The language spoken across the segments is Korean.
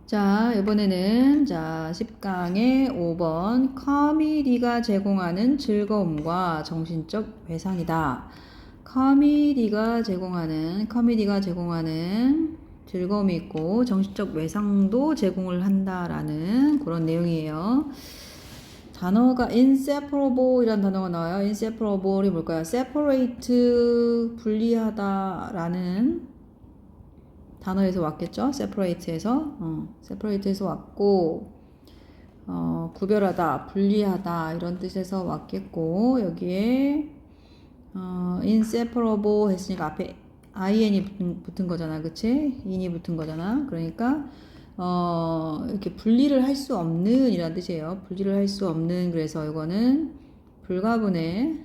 자, 이번에는 10강의 5번 코미디가 제공하는 즐거움과 정신적 외상이다. 코미디가 제공하는 즐거움이 있고 정신적 외상도 제공을 한다라는 그런 내용이에요. 단어가 inseparable 이란 단어가 나와요. inseparable이 뭘까요? separate, 분리하다라는 단어에서 왔겠죠? separate에서 왔고, 구별하다, 분리하다 이런 뜻에서 왔겠고, 여기에 inseparable 했으니까 앞에 in이 붙은 거잖아, 그치? in이 붙은 거잖아. 그러니까 이렇게 분리를 할 수 없는 이란 뜻이에요. 분리를 할 수 없는. 그래서 이거는 불가분의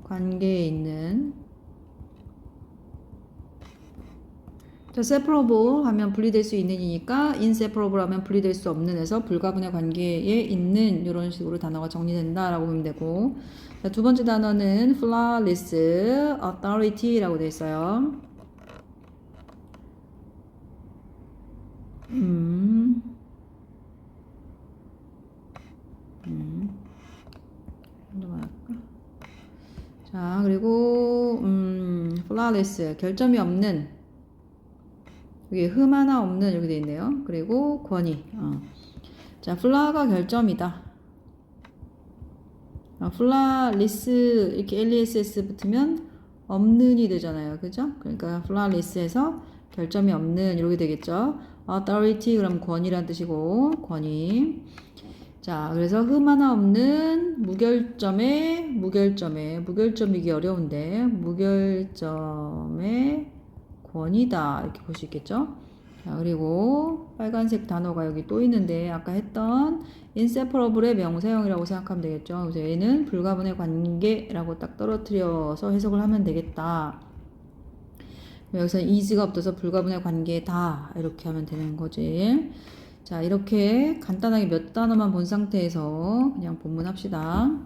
관계에 있는. 자, separable 하면 분리될 수 있는이니까 inseparable 하면 분리될 수 없는 해서 불가분의 관계에 있는 이런 식으로 단어가 정리된다라고 보면 되고, 자, 두 번째 단어는 flawless authority라고 되어 있어요. 자, 그리고 flawless 결점이 없는, 여기 흠 하나 없는 여기 되어 있네요. 그리고 권위. 자, flaw가 결점이다. flawless 이렇게 less 붙으면 없는이 되잖아요. 그죠? 그러니까 flawless에서 결점이 없는 이렇게 되겠죠. authority 그럼 권위란 뜻이고, 권위. 자, 그래서 흠 하나 없는 무결점이기 어려운데 무결점의 권위다 이렇게 볼 수 있겠죠. 자, 그리고 빨간색 단어가 여기 또 있는데 아까 했던 inseparable의 명사형이라고 생각하면 되겠죠. 그래서 얘는 불가분의 관계라고 딱 떨어뜨려서 해석을 하면 되겠다. 여기서 is가 붙어서 불가분의 관계다 이렇게 하면 되는 거지. 자, 이렇게 간단하게 몇 단어만 본 상태에서 그냥 본문합시다.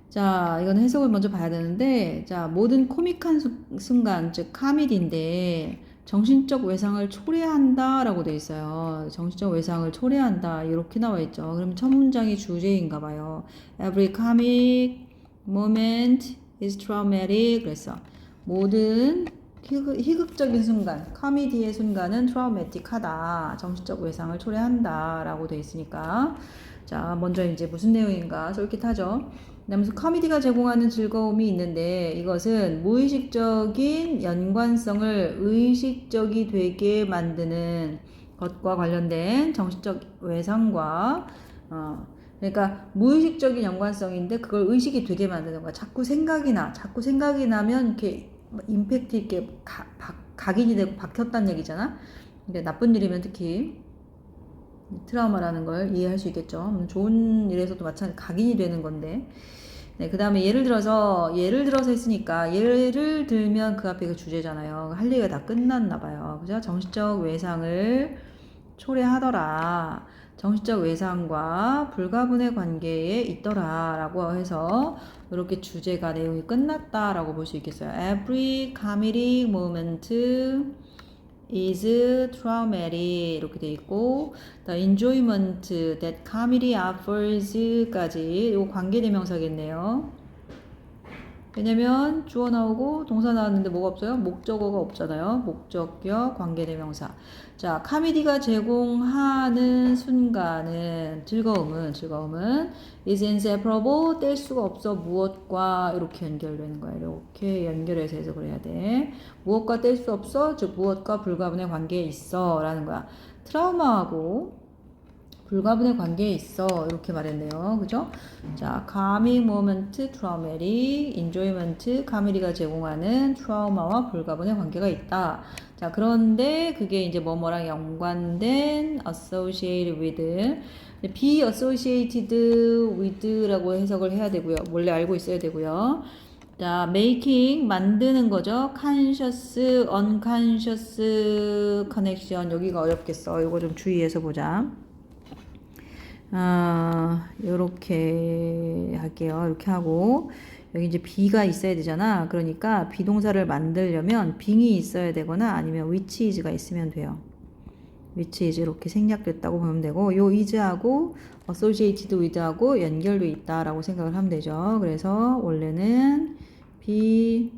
자, 이건 해석을 먼저 봐야 되는데, 자, 모든 코믹한 순간, 즉, 카미디인데, 정신적 외상을 초래한다 라고 되어 있어요. 정신적 외상을 초래한다. 이렇게 나와 있죠. 그럼 첫 문장이 주제인가 봐요. Every comic moment is traumatic. 그래서 모든 희극적인 순간, 코미디의 순간은 트라우매틱하다. 정신적 외상을 초래한다. 라고 되어 있으니까. 자, 먼저 이제 무슨 내용인가 솔깃하죠. 그다음에 코미디가 제공하는 즐거움이 있는데 이것은 무의식적인 연관성을 의식적이 되게 만드는 것과 관련된 정신적 외상과 그러니까 무의식적인 연관성인데 그걸 의식이 되게 만드는 거야. 자꾸 생각이 나면 이렇게 임팩트 있게 각인이 되고 박혔다는 얘기잖아. 그러니까 나쁜 일이면 특히 트라우마라는 걸 이해할 수 있겠죠. 좋은 일에서도 마찬가지 각인이 되는 건데. 네, 그 다음에 예를 들어서 했으니까 예를 들면 그 앞에 그 주제잖아요. 할 얘기가 다 끝났나 봐요. 그죠? 정신적 외상을 초래하더라. 정신적 외상과 불가분의 관계에 있더라 라고 해서 이렇게 주제가 내용이 끝났다 라고 볼 수 있겠어요. Every comedic moment is traumatic 이렇게 돼 있고, the enjoyment that comedy offers까지 요 관계대명사겠네요. 왜냐면 주어 나오고 동사 나왔는데 뭐가 없어요? 목적어가 없잖아요. 목적격 관계대명사. 자, 코미디가 제공하는 순간은 즐거움은 is inseparable 뗄 수가 없어 무엇과 이렇게 연결되는 거예요. 이렇게 연결해서 해석을 해야 돼. 무엇과 뗄 수 없어 즉 무엇과 불가분의 관계에 있어 라는 거야. 트라우마하고 불가분의 관계에 있어 이렇게 말했네요. 그죠? 자, comic moment, traumatic, enjoyment, 코미디가 제공하는 트라우마와 불가분의 관계가 있다. 자, 그런데 그게 이제 뭐뭐랑 연관된 associated with, be associated with라고 해석을 해야 되고요. 원래 알고 있어야 되고요. 자, making 만드는 거죠. conscious, unconscious connection 여기가 어렵겠어. 이거 좀 주의해서 보자. 요렇게 할게요. 이렇게 하고 여기 이제 be가 있어야 되잖아. 그러니까 비동사를 만들려면 being이 있어야 되거나 아니면 which is가 있으면 돼요. which is 이렇게 생략됐다고 보면 되고 요 is하고 associated with하고 연결돼 있다라고 생각을 하면 되죠. 그래서 원래는 be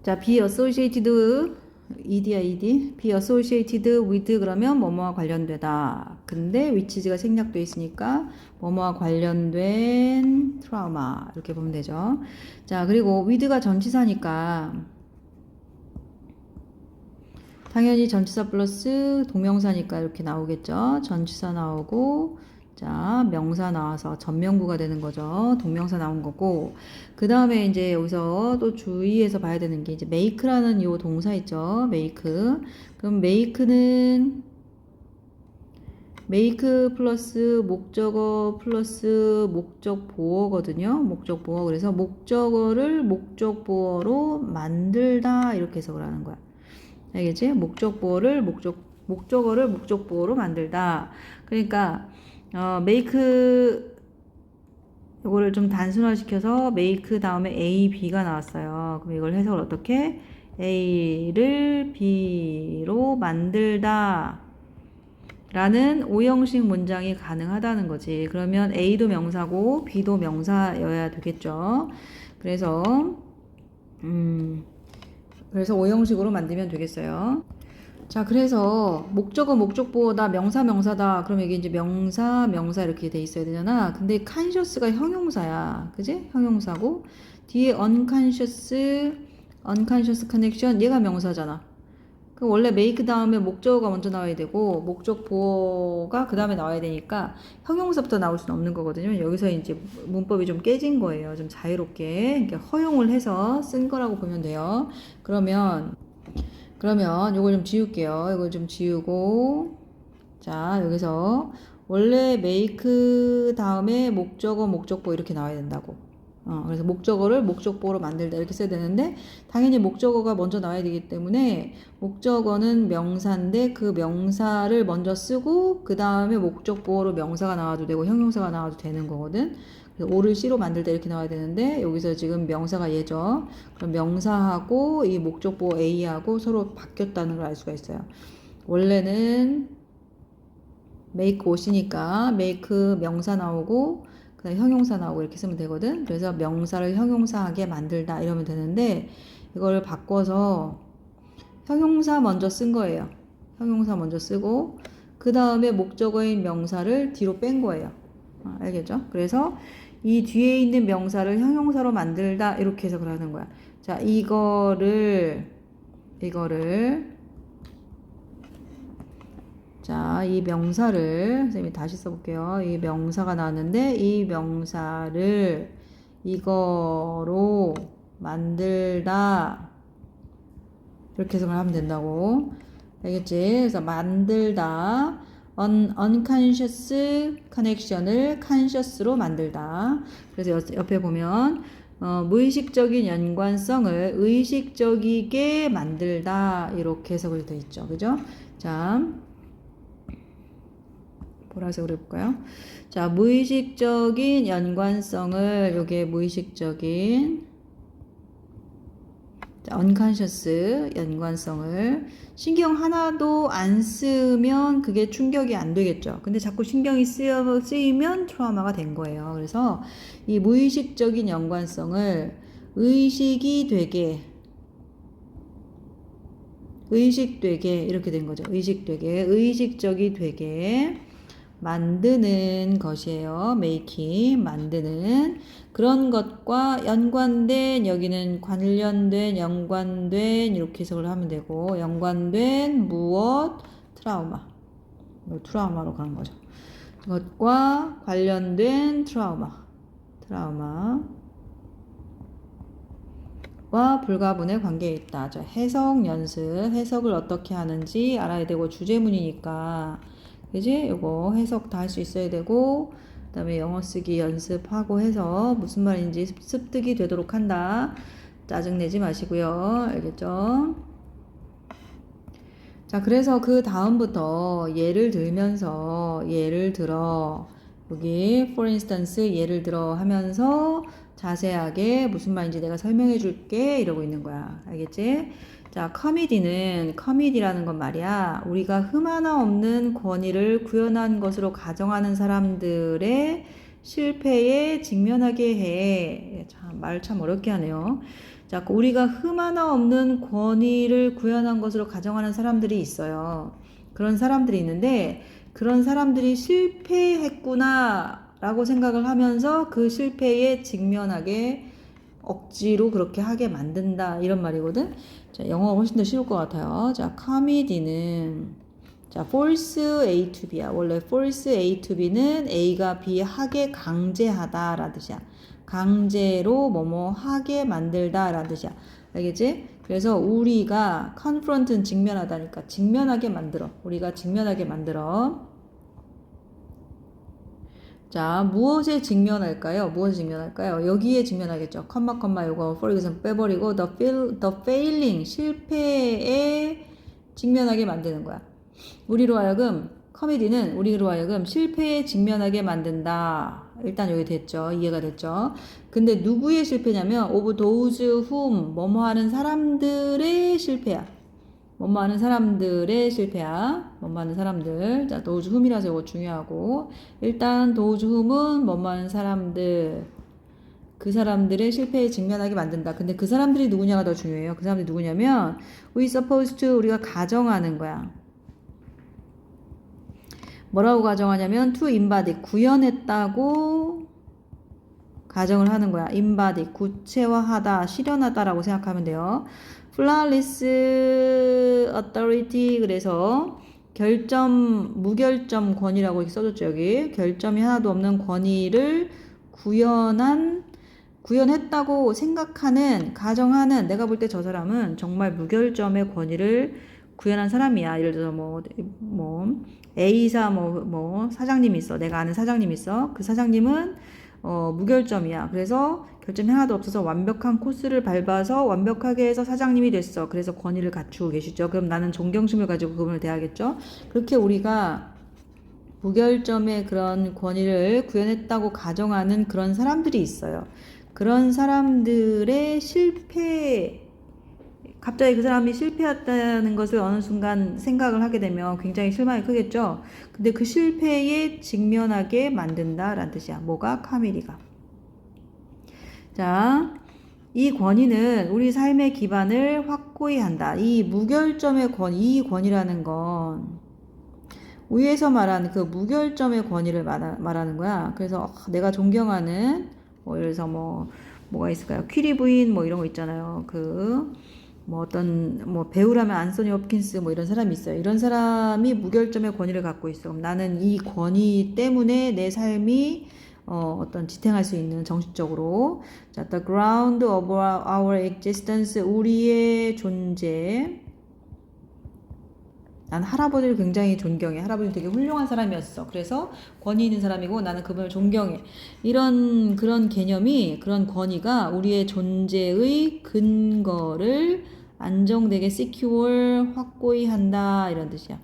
자, be associated ed야 ed be associated with 그러면 뭐뭐와 관련되다. 근데 which가 생략돼 있으니까 뭐뭐와 관련된 트라우마 이렇게 보면 되죠. 자, 그리고 with가 전치사니까 당연히 전치사 플러스 동명사니까 이렇게 나오겠죠. 전치사 나오고 자, 명사 나와서 전명구가 되는 거죠. 동명사 나온 거고. 그 다음에 이제 여기서 또 주의해서 봐야 되는 게 이제 make라는 요 동사 있죠. make. 그럼 make는 make 플러스 목적어 플러스 목적 보어거든요. 목적 보어. 그래서 목적어를 목적 보어로 만들다 이렇게 해석을 하는 거야. 알겠지? 목적어를 목적 보어로 만들다. 그러니까 make 이거를 좀 단순화시켜서 make 다음에 A, B가 나왔어요. 그럼 이걸 해석을 어떻게? A를 B로 만들다 라는 오형식 문장이 가능하다는 거지. 그러면 A도 명사고 B도 명사여야 되겠죠. 그래서 오형식으로 만들면 되겠어요. 자, 그래서 목적어 목적보다 명사 명사다. 그럼 이게 이제 명사 명사 이렇게 돼 있어야 되잖아. 근데 conscious가 형용사야. 그지? 형용사고 뒤에 unconscious connection 얘가 명사잖아. 그 원래 make 다음에 목적어가 먼저 나와야 되고 목적보가 그 다음에 나와야 되니까 형용사부터 나올 수는 없는 거거든요. 여기서 이제 문법이 좀 깨진 거예요. 좀 자유롭게 이렇게 허용을 해서 쓴 거라고 보면 돼요. 그러면 이걸 좀 지울게요. 이걸 좀 지우고 자, 여기서 원래 make 다음에 목적어 목적보 이렇게 나와야 된다고. 그래서 목적어를 목적보로 만들다 이렇게 써야 되는데 당연히 목적어가 먼저 나와야 되기 때문에 목적어는 명사인데 그 명사를 먼저 쓰고 그 다음에 목적보로 명사가 나와도 되고 형용사가 나와도 되는 거거든. 그래서 O를 C로 만들다 이렇게 나와야 되는데 여기서 지금 명사가 얘죠. 그럼 명사하고 이 목적보 A하고 서로 바뀌었다는 걸 알 수가 있어요. 원래는 make 옷이니까 make 명사 나오고 그다음 형용사 나오고 이렇게 쓰면 되거든. 그래서 명사를 형용사하게 만들다 이러면 되는데 이걸 바꿔서 형용사 먼저 쓴 거예요. 형용사 먼저 쓰고 그 다음에 목적어인 명사를 뒤로 뺀 거예요. 알겠죠? 그래서 이 뒤에 있는 명사를 형용사로 만들다 이렇게 해석을 하는 거야. 자, 이거를 자, 이 명사를 선생님이 다시 써볼게요. 이 명사가 나왔는데 이 명사를 이거로 만들다 이렇게 해석을 하면 된다고. 알겠지? 그래서 만들다 unconscious connection을 conscious로 만들다. 그래서 옆에 보면 무의식적인 연관성을 의식적이게 만들다 이렇게 해석을 돼 있죠. 그죠? 자, 보라색으로 해볼까요? 자, 무의식적인 연관성을 요게 무의식적인 unconscious 연관성을 신경 하나도 안 쓰면 그게 충격이 안 되겠죠. 근데 자꾸 신경이 쓰이면 트라우마가 된 거예요. 그래서 이 무의식적인 연관성을 의식이 되게 이렇게 된 거죠. 의식적이 되게 만드는 것이에요. make 만드는 그런 것과 연관된 여기는 관련된 연관된 이렇게 해석을 하면 되고 연관된 무엇 트라우마 트라우마로 가는 거죠. 그것과 관련된 트라우마와 불가분의 관계에 있다. 자, 해석 연습 해석을 어떻게 하는지 알아야 되고 주제문이니까 그지? 요거 해석 다 할 수 있어야 되고 그 다음에 영어 쓰기 연습하고 해서 무슨 말인지 습득이 되도록 한다. 짜증내지 마시고요. 알겠죠? 자, 그래서 그 다음부터 예를 들어 여기 for instance 예를 들어 하면서 자세하게 무슨 말인지 내가 설명해 줄게 이러고 있는 거야. 알겠지? 자, 커밋이라는 건 말이야. 우리가 흠 하나 없는 권위를 구현한 것으로 가정하는 사람들의 실패에 직면하게 해. 참, 말 참 어렵게 하네요. 자, 우리가 흠 하나 없는 권위를 구현한 것으로 가정하는 사람들이 있어요. 그런 사람들이 있는데, 그런 사람들이 실패했구나 라고 생각을 하면서 그 실패에 직면하게 억지로 그렇게 하게 만든다 이런 말이거든. 자, 영어가 훨씬 더 쉬울 것 같아요. 자, comedy는 자, force A to B야. 원래 force A to B는 A가 B 하게 강제하다 라는 뜻이야. 강제로 뭐뭐 하게 만들다 라는 뜻이야. 알겠지? 그래서 우리가 confront는 직면하다니까 직면하게 만들어. 우리가 직면하게 만들어. 자, 무엇에 직면할까요? 무엇에 직면할까요? 여기에 직면하겠죠. 컴마 요거 for example 빼버리고 the failing 실패에 직면하게 만드는 거야. 우리로 하여금 코미디는 우리로 하여금 실패에 직면하게 만든다. 일단 여기 됐죠. 이해가 됐죠. 근데 누구의 실패냐면 of those whom 뭐뭐 하는 사람들의 실패야. 뭐뭐 하는 사람들의 실패야. 뭐뭐 하는 사람들. 자, those whom이라서 이거 중요하고. 일단 those whom은 뭐뭐 하는 사람들. 그 사람들의 실패에 직면하게 만든다. 근데 그 사람들이 누구냐가 더 중요해요. 그 사람들이 누구냐면 we supposed to 우리가 가정하는 거야. 뭐라고 가정하냐면 to embody 구현했다고 가정을 하는 거야. embody 구체화하다, 실현하다라고 생각하면 돼요. flawless authority 그래서 무결점 권위라고 이렇게 써줬죠. 여기 결점이 하나도 없는 권위를 구현했다고 생각하는 가정하는 내가 볼 때 저 사람은 정말 무결점의 권위를 구현한 사람이야. 예를 들어서 뭐 A사 뭐 사장님이 있어. 내가 아는 사장님이 있어. 그 사장님은 무결점이야. 그래서 결점이 하나도 없어서 완벽한 코스를 밟아서 완벽하게 해서 사장님이 됐어. 그래서 권위를 갖추고 계시죠. 그럼 나는 존경심을 가지고 그분을 대하겠죠. 그렇게 우리가 무결점의 그런 권위를 구현했다고 가정하는 그런 사람들이 있어요. 그런 사람들의 갑자기 그 사람이 실패했다는 것을 어느 순간 생각을 하게 되면 굉장히 실망이 크겠죠. 근데 그 실패에 직면하게 만든다라는 뜻이야. 뭐가? 카미리가. 자, 이 권위는 우리 삶의 기반을 확고히 한다. 이 무결점의 이 권위라는 건 위에서 말하는 그 무결점의 권위를 말하는 거야. 그래서 내가 존경하는 예를 들어서 뭐가 있을까요? 퀴리 부인 이런 거 있잖아요. 어떤 배우라면 안소니 홉킨스 이런 사람이 있어요. 이런 사람이 무결점의 권위를 갖고 있어. 그럼 나는 이 권위 때문에 내 삶이 어떤 지탱할 수 있는 정신적으로 자, the ground of our existence 우리의 존재. 난 할아버지를 굉장히 존경해. 할아버지는 되게 훌륭한 사람이었어. 그래서 권위 있는 사람이고 나는 그분을 존경해. 그런 개념이, 그런 권위가 우리의 존재의 근거를 안정되게 secure, 확고히 한다. 이런 뜻이야.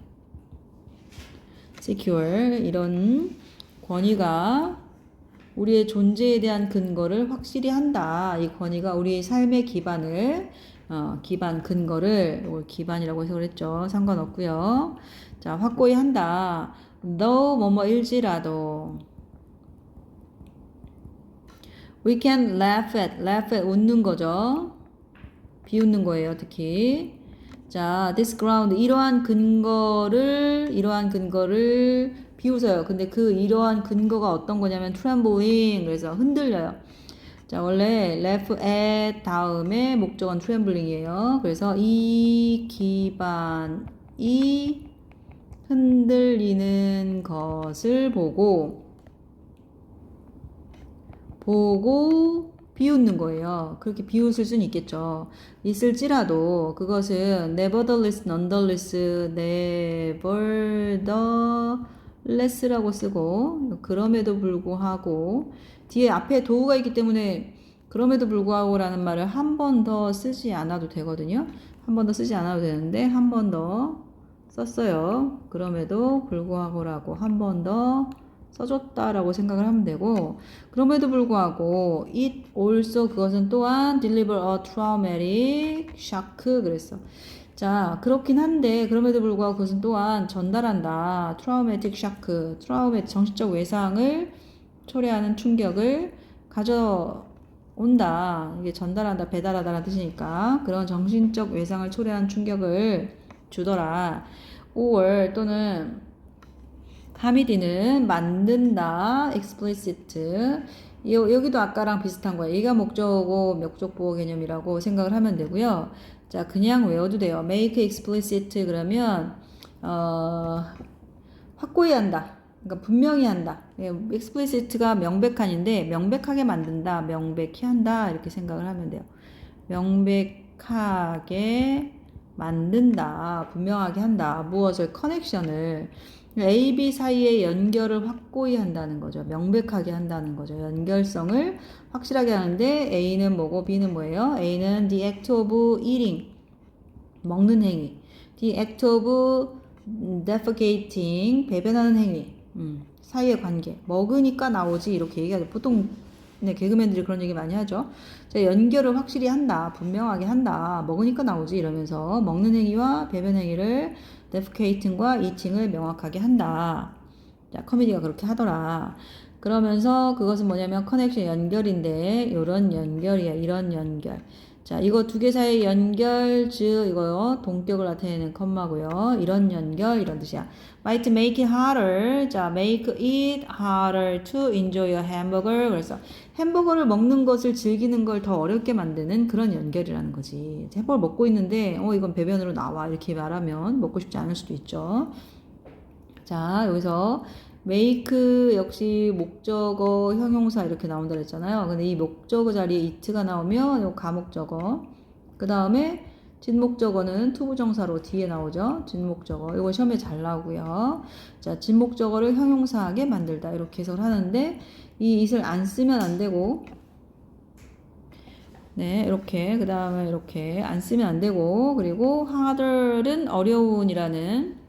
secure. 이런 권위가 우리의 존재에 대한 근거를 확실히 한다. 이 권위가 우리의 삶의 근거를 기반이라고 해석을 했죠. 상관없고요. 자, 확고히 한다. though 뭐뭐일지라도 we can laugh at 웃는 거죠. 비웃는 거예요, 특히. 자, this ground 이러한 근거를 비웃어요. 근데 이러한 근거가 어떤 거냐면 trembling 그래서 흔들려요. 자, 원래 laugh at 다음에 목적은 trembling이에요. 그래서 이 기반이 흔들리는 것을 보고 비웃는 거예요. 그렇게 비웃을 수는 있겠죠. 있을지라도 그것은 nevertheless, nonetheless, nevertheless라고 쓰고 그럼에도 불구하고 뒤에 앞에 도우가 있기 때문에 그럼에도 불구하고라는 말을 한 번 더 쓰지 않아도 되거든요. 한 번 더 쓰지 않아도 되는데 한 번 더 썼어요. 그럼에도 불구하고라고 한 번 더 써줬다라고 생각을 하면 되고, 그럼에도 불구하고 it also 그것은 또한 deliver a traumatic shock 그랬어. 자, 그렇긴 한데 그럼에도 불구하고 그것은 또한 전달한다. traumatic shock, 트라우마 정신적 외상을 초래하는 충격을 가져온다. 이게 전달한다, 배달하다라는 뜻이니까 그런 정신적 외상을 초래하는 충격을 주더라. or 또는 카미디는 만든다, explicit. 여기도 아까랑 비슷한 거예요. 얘가 목적어고 목적보호 개념이라고 생각을 하면 되고요. 자, 그냥 외워도 돼요. make explicit 그러면 확고히 한다. 그러니까 분명히 한다. explicit가 명백한인데 명백하게 만든다, 명백히 한다 이렇게 생각을 하면 돼요. 명백하게 만든다, 분명하게 한다. 무엇을? 커넥션을. A, B 사이의 연결을 확고히 한다는 거죠. 명백하게 한다는 거죠. 연결성을 확실하게 하는데 A는 뭐고 B는 뭐예요? A는 the act of eating, 먹는 행위. the act of defecating, 배변하는 행위. 사이의 관계. 먹으니까 나오지 이렇게 얘기하죠. 보통 네, 개그맨들이 그런 얘기 많이 하죠. 자, 연결을 확실히 한다, 분명하게 한다, 먹으니까 나오지 이러면서 먹는 행위와 배변 행위를 defecating과 eating을 명확하게 한다. 자, 코미디가 그렇게 하더라. 그러면서 그것은 뭐냐면 커넥션 연결인데 이런 연결이야, 이런 연결. 자, 이거 두 개 사이의 연결, 즉 이거요 동격을 나타내는 컴마고요. 이런 연결 이런 뜻이야. might make it harder. 자, make it harder to enjoy a hamburger. 그래서 햄버거를 먹는 것을 즐기는 걸 더 어렵게 만드는 그런 연결이라는 거지. 햄버거 먹고 있는데 이건 배변으로 나와 이렇게 말하면 먹고 싶지 않을 수도 있죠. 자, 여기서 make 역시 목적어, 형용사 이렇게 나온다 그랬잖아요. 근데 이 목적어 자리에 it가 나오면 요 가목적어, 그 다음에 진목적어는 투부정사로 뒤에 나오죠. 진목적어. 이거 시험에 잘 나오고요. 자, 진목적어를 형용사하게 만들다 이렇게 해석을 하는데 이 it을 안 쓰면 안 되고, 네, 이렇게 그 다음에 이렇게 안 쓰면 안 되고, 그리고 harder은 어려운이라는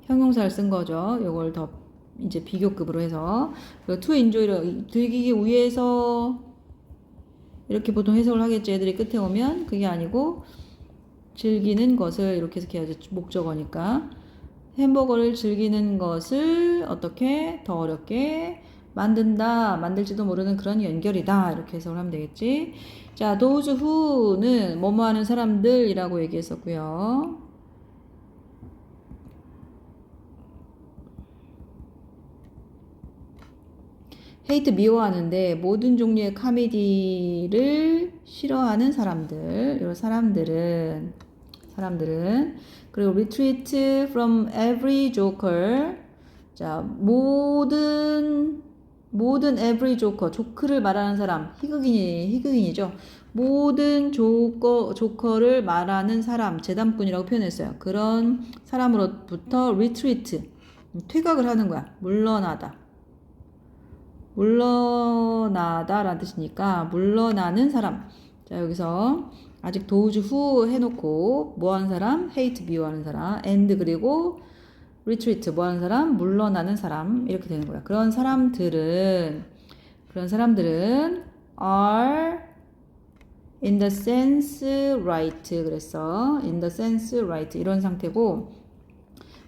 형용사를 쓴 거죠. 요걸 더 이제 비교급으로 해서 to enjoy를 즐기기 위해서 이렇게 보통 해석을 하겠죠. 애들이 끝에 오면 그게 아니고 즐기는 것을 이렇게 해석해야죠. 목적어니까 햄버거를 즐기는 것을 어떻게 더 어렵게 만든다, 만들지도 모르는 그런 연결이다 이렇게 해석을 하면 되겠지. 자, those who는 뭐뭐 하는 사람들이라고 얘기했었고요. 헤이트 미워하는데 모든 종류의 코미디를 싫어하는 사람들, 이런 사람들은 그리고 retreat from every joker. 자, 모든 every joker, 조크를 말하는 사람, 희극인이죠. 모든 조커를 말하는 사람, 재단꾼이라고 표현했어요. 그런 사람으로부터 retreat, 퇴각을 하는 거야. 물러나다라는 뜻이니까 물러나는 사람. 자, 여기서 아직 도우즈 후 해놓고 뭐하는 사람? hate 미워하는 사람. and 그리고 retreat 뭐하는 사람? 물러나는 사람. 이렇게 되는 거야. 그런 사람들은 are in the sense right 그랬어. in the sense right 이런 상태고,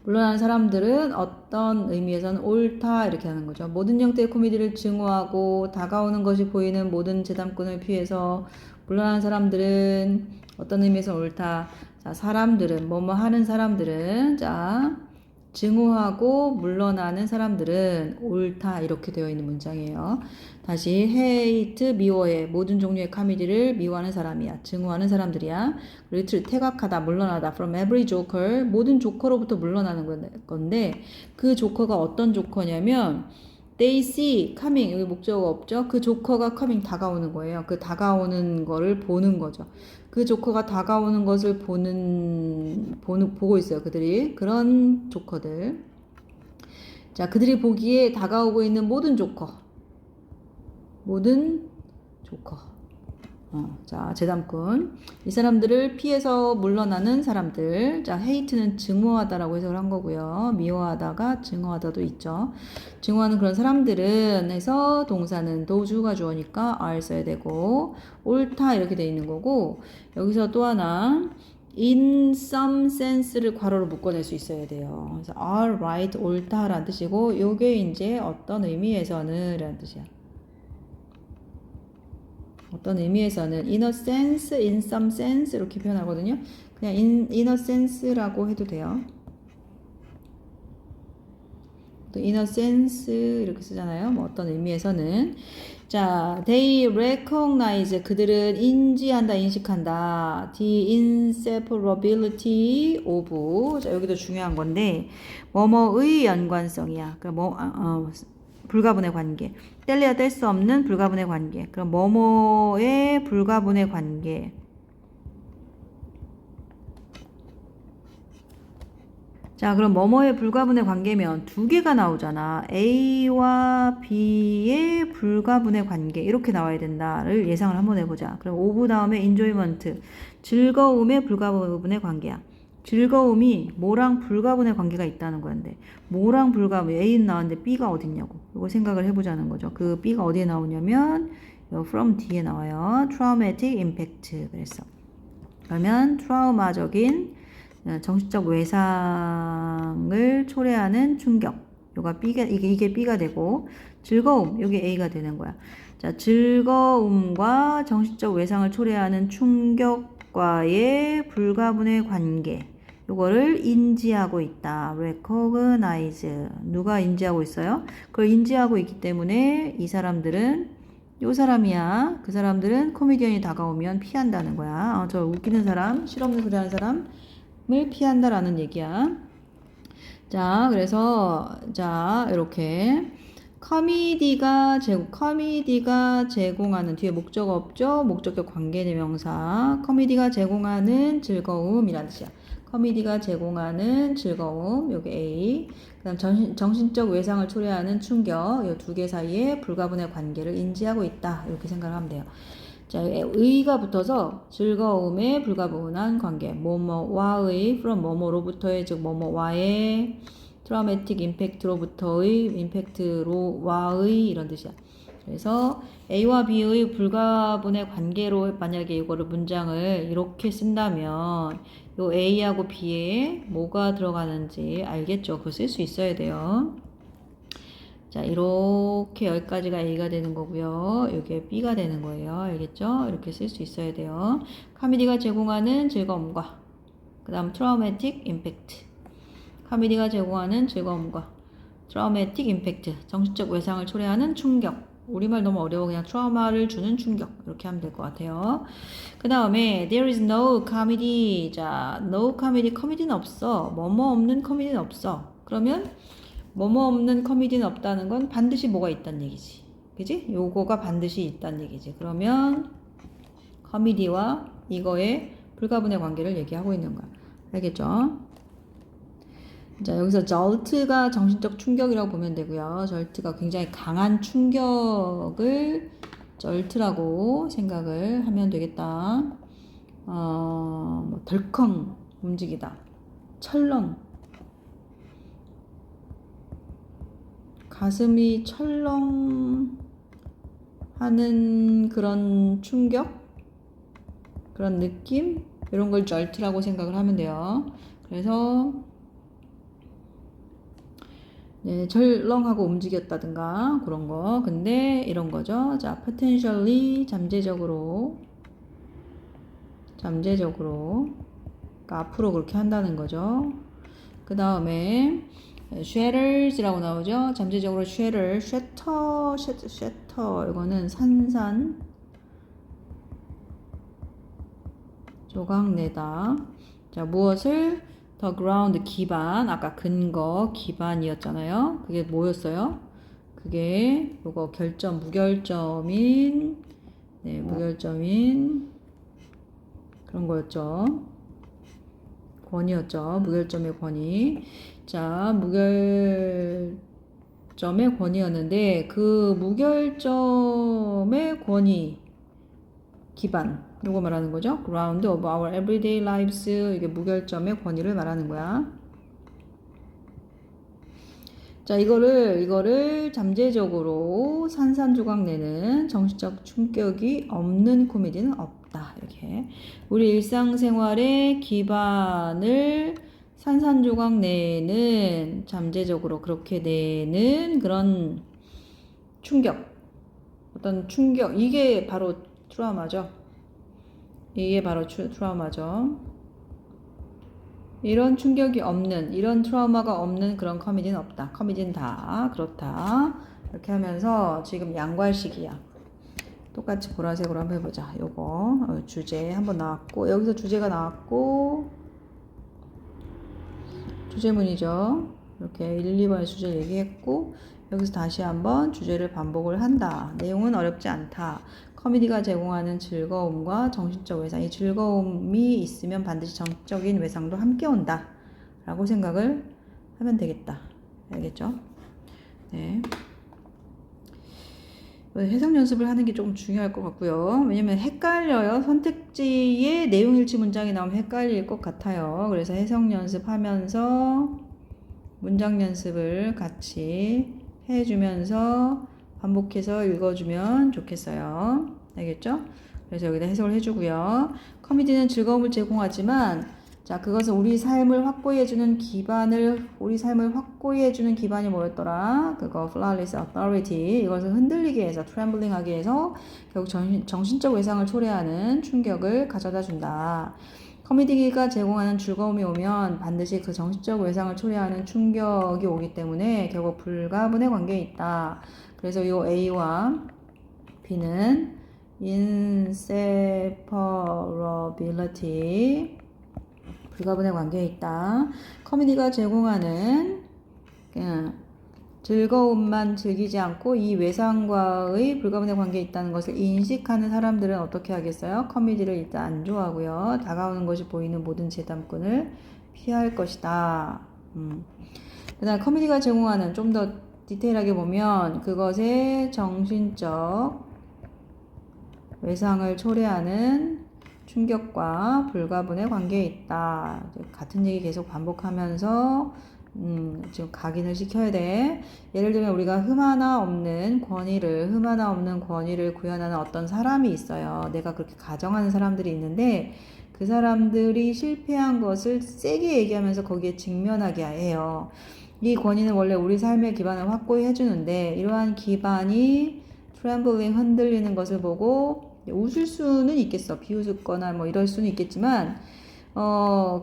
물러나는 사람들은 어떤 의미에서는 옳다 이렇게 하는 거죠. 모든 형태의 코미디를 증오하고 다가오는 것이 보이는 모든 재단꾼을 피해서 물러나는 사람들은 어떤 의미에서 옳다. 자, 사람들은 뭐뭐 하는 사람들은 자, 증오하고 물러나는 사람들은 옳다 이렇게 되어 있는 문장이에요. 다시 hate 미워해, 모든 종류의 코미디를 미워하는 사람이야, 증오하는 사람들이야. retreat 퇴각하다, 물러나다. from every joker 모든 조커로부터 물러나는 건데 그 조커가 어떤 조커냐면 they see coming, 여기 목적어가 없죠. 그 조커가 coming 다가오는 거예요. 그 다가오는 거를 보는 거죠. 그 조커가 다가오는 것을 보고 있어요. 그들이 그런 조커들. 자, 그들이 보기에 다가오고 있는 모든 조커. 자, 재담꾼. 이 사람들을 피해서 물러나는 사람들. 자, hate는 증오하다라고 해석을 한 거고요. 미워하다가 증오하다도 있죠. 증오하는 그런 사람들은 해서 동사는 do주가 주어니까 are 써야 되고, 옳다 이렇게 돼 있는 거고, 여기서 또 하나, in some sense를 괄호로 묶어낼 수 있어야 돼요. 그래서 are right, 옳다라는 뜻이고, 요게 이제 어떤 의미에서는 라는 뜻이야. 어떤 의미에서는 in a sense, in some sense 이렇게 표현하거든요. 그냥 in a sense라고 해도 돼요. 또 in a sense 이렇게 쓰잖아요. 뭐 어떤 의미에서는. 자, they recognize 그들은 인지한다, 인식한다. the inseparability of 자, 여기도 중요한 건데 뭐뭐의 연관성이야. 그러니까 불가분의 관계. 뗄래야 뗄 수 없는 불가분의 관계. 그럼 뭐뭐의 불가분의 관계. 자, 그럼 뭐뭐의 불가분의 관계면 두 개가 나오잖아. A와 B의 불가분의 관계 이렇게 나와야 된다를 예상을 한번 해보자. 그럼 오브 다음에 enjoyment 즐거움의 불가분의 관계야. 즐거움이 뭐랑 불가분의 관계가 있다는 건데 뭐랑 불가분 A는 나왔는데 B가 어딨냐고 이거 생각을 해보자는 거죠. 그 B가 어디에 나오냐면 from D에 나와요. traumatic impact 그랬어. 그러면 트라우마적인 정신적 외상을 초래하는 충격. 이게 B가 되고 즐거움 여기 A가 되는 거야. 자, 즐거움과 정신적 외상을 초래하는 충격과의 불가분의 관계. 요거를 인지하고 있다. recognize. 누가 인지하고 있어요? 그걸 인지하고 있기 때문에 이 사람들은 요 사람이야. 그 사람들은 코미디언이 다가오면 피한다는 거야. 저 웃기는 사람, 실없는 소리 하는 사람을 피한다라는 얘기야. 자, 그래서 자, 이렇게 커미디가 제공하는 뒤에 목적 없죠? 목적격 관계대명사. 커미디가 제공하는 즐거움이라는 뜻이야. 커미디가 제공하는 즐거움, 여기 A. 그다음 정신적 외상을 초래하는 충격, 이 두 개 사이에 불가분의 관계를 인지하고 있다. 이렇게 생각을 하면 돼요. 자, 의가 붙어서 즐거움의 불가분한 관계, 뭐뭐와의 from 뭐뭐로부터의 즉 뭐뭐와의 트라우매틱 임팩트로부터의 임팩트로와의 이런 뜻이야. 그래서 A와 B의 불가분의 관계로 만약에 이거를 문장을 이렇게 쓴다면 요 A하고 B에 뭐가 들어가는지 알겠죠? 그거 쓸 수 있어야 돼요. 자, 이렇게 여기까지가 A가 되는 거고요. 이게 B가 되는 거예요. 알겠죠? 이렇게 쓸 수 있어야 돼요. 카미디가 제공하는 즐거움과 그 다음 트라우매틱 임팩트. 카미디가 제공하는 즐거움과 트라우매틱 임팩트. 정신적 외상을 초래하는 충격. 우리말 너무 어려워. 그냥 트라우마를 주는 충격. 이렇게 하면 될 것 같아요. 그 다음에 there is no comedy. 자, no comedy. 코미디는 없어. 뭐뭐 없는 코미디는 없어. 그러면 뭐뭐 없는 코미디는 없다는 건 반드시 뭐가 있다는 얘기지. 그지? 요거가 반드시 있다는 얘기지. 그러면 코미디와 이거의 불가분의 관계를 얘기하고 있는 거야. 알겠죠? 자, 여기서 jolt가 정신적 충격이라고 보면 되고요. jolt가 굉장히 강한 충격을 jolt라고 생각을 하면 되겠다. 뭐 덜컹 움직이다. 철렁. 가슴이 철렁 하는 그런 충격? 그런 느낌? 이런 걸 jolt라고 생각을 하면 돼요. 그래서 네, 절렁하고 움직였다든가 그런 거. 근데 이런 거죠. 자, potentially 잠재적으로 그러니까 앞으로 그렇게 한다는 거죠. 그 다음에 shatters라고 나오죠. 잠재적으로 shatter 이거는 산산 조각내다. 자, 무엇을 the ground 기반, 아까 근거 기반이었잖아요. 그게 뭐였어요? 그게 요거 무결점인 그런 거였죠. 권위였죠. 무결점의 권위. 자, 무결점의 권위였는데 그 무결점의 권위 기반, 요거 말하는 거죠. ground of our everyday lives, 이게 무결점의 권위를 말하는 거야. 자, 이거를 잠재적으로 산산조각 내는 정신적 충격이 없는 코미디는 없다. 이렇게. 우리 일상생활의 기반을 산산조각 내는, 잠재적으로 그렇게 내는 그런 충격. 어떤 충격. 이게 바로 트라우마죠. 이게 바로 트라우마죠. 이런 충격이 없는, 이런 트라우마가 없는 그런 코미디는 없다. 코미디는 다 그렇다. 이렇게 하면서 지금 양괄식이야. 똑같이 보라색으로 한번 해보자. 요거 주제 한번 나왔고, 여기서 주제가 나왔고, 주제문이죠. 이렇게 1, 2번의 주제 얘기했고, 여기서 다시 한번 주제를 반복을 한다. 내용은 어렵지 않다. 코미디가 제공하는 즐거움과 정신적 외상, 이 즐거움이 있으면 반드시 정적인 외상도 함께 온다 라고 생각을 하면 되겠다. 알겠죠? 네. 해석 연습을 하는 게 조금 중요할 것 같고요. 왜냐면 헷갈려요. 선택지에 내용일치 문장이 나오면 헷갈릴 것 같아요. 그래서 해석 연습하면서 문장 연습을 같이 해주면서 반복해서 읽어주면 좋겠어요. 알겠죠? 그래서 여기다 해석을 해주고요. 코미디는 즐거움을 제공하지만, 자, 그것은 우리 삶을 확보해주는 기반이 뭐였더라? 그거, flawless authority. 이것을 흔들리게 해서, trembling하게 해서, 결국 정신적 외상을 초래하는 충격을 가져다 준다. 코미디가 제공하는 즐거움이 오면 반드시 그 정신적 외상을 초래하는 충격이 오기 때문에 결국 불가분의 관계에 있다. 그래서 이 A와 B는 inseparability, 불가분의 관계에 있다. 코미디가 제공하는 즐거움만 즐기지 않고 이 외상과의 불가분의 관계에 있다는 것을 인식하는 사람들은 어떻게 하겠어요? 코미디를 일단 안 좋아하고요. 다가오는 것이 보이는 모든 재담꾼을 피할 것이다. 그다음 코미디가 제공하는, 좀 더 디테일하게 보면 그것의 정신적 외상을 초래하는 충격과 불가분의 관계에 있다. 같은 얘기 계속 반복하면서 지금 각인을 시켜야 돼. 예를 들면 우리가 흠 하나 없는 권위를 구현하는 어떤 사람이 있어요. 내가 그렇게 가정하는 사람들이 있는데 그 사람들이 실패한 것을 세게 얘기하면서 거기에 직면하게 해요. 이 권위는 원래 우리 삶의 기반을 확고히 해주는데 이러한 기반이 트램블링, 흔들리는 것을 보고 웃을 수는 있겠어. 비웃거나 뭐 이럴 수는 있겠지만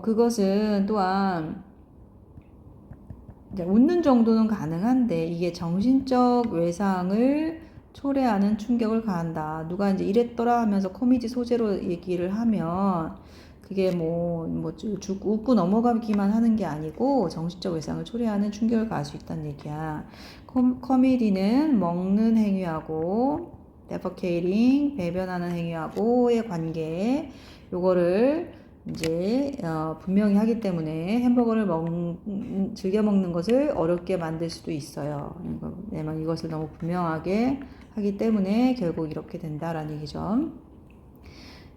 그것은 또한 웃는 정도는 가능한데 이게 정신적 외상을 초래하는 충격을 가한다. 누가 이제 이랬더라 하면서 코미디 소재로 얘기를 하면 그게 웃고 넘어가기만 하는 게 아니고 정신적 외상을 초래하는 충격을 가할 수 있다는 얘기야. 코미디는 먹는 행위하고 defecating, 배변하는 행위하고의 관계, 요거를 이제 분명히 하기 때문에 햄버거를 즐겨 먹는 것을 어렵게 만들 수도 있어요. 왜냐면 이것을 너무 분명하게 하기 때문에 결국 이렇게 된다라는 얘기죠.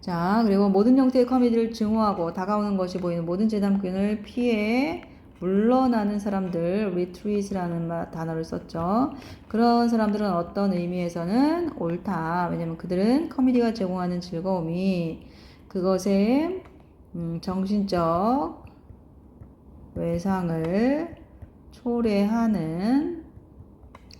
자, 그리고 모든 형태의 코미디를 증오하고 다가오는 것이 보이는 모든 재담꾼을 피해 물러나는 사람들, retreat라는 단어를 썼죠. 그런 사람들은 어떤 의미에서는 옳다. 왜냐면 그들은 코미디가 제공하는 즐거움이 그것의 정신적 외상을 초래하는,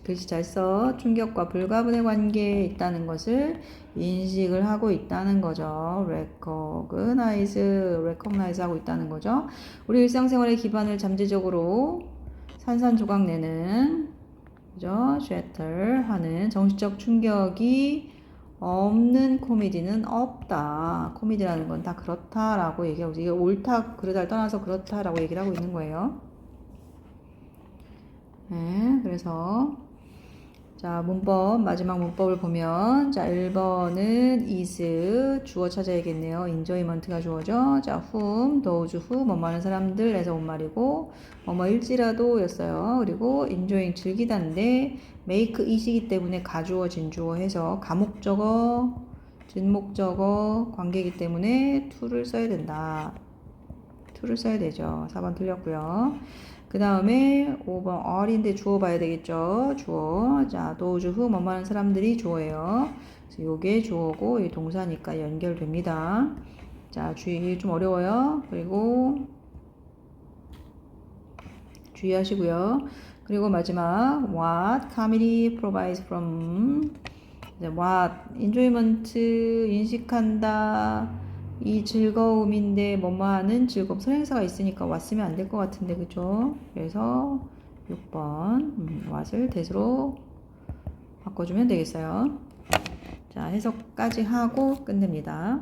글씨 잘 써, 충격과 불가분의 관계에 있다는 것을 인식을 하고 있다는 거죠. recognize 하고 있다는 거죠. 우리 일상생활의 기반을 잠재적으로 산산조각 내는, 그죠? shatter 하는 정신적 충격이 없는 코미디는 없다. 코미디라는 건 다 그렇다라고 얘기하고, 이게 옳다, 그러다를 떠나서 그렇다라고 얘기를 하고 있는 거예요. 네, 그래서 자, 마지막 문법을 보면, 자, 1번은 is, 주어 찾아야겠네요. enjoyment가 주어죠. 자, whom, those who, 뭐뭐 하는 사람들에서 온 말이고, 뭐뭐일지라도 였어요. 그리고 enjoying, 즐기다인데, make it이기 때문에 가주어, 진주어 해서 가목적어 진목적어 관계이기 때문에 to를 써야 된다. to를 써야 되죠. 4번 틀렸고요. 그 다음에 5번 are인데 주어 봐야 되겠죠. 주어. 자, those who 뭐뭐 하는 사람들이 주어예요. 그래서 요게 주어고 이 동사니까 연결됩니다. 자, 주의 좀 어려워요. 그리고 주의하시고요. 그리고 마지막 what comedy provides from what enjoyment 인식한다 이 즐거움인데 뭐뭐 하는 즐거움 선행사가 있으니까 왔으면 안 될 것 같은데 그죠? 그래서 6번 what을 대수로 바꿔주면 되겠어요. 자, 해석까지 하고 끝냅니다.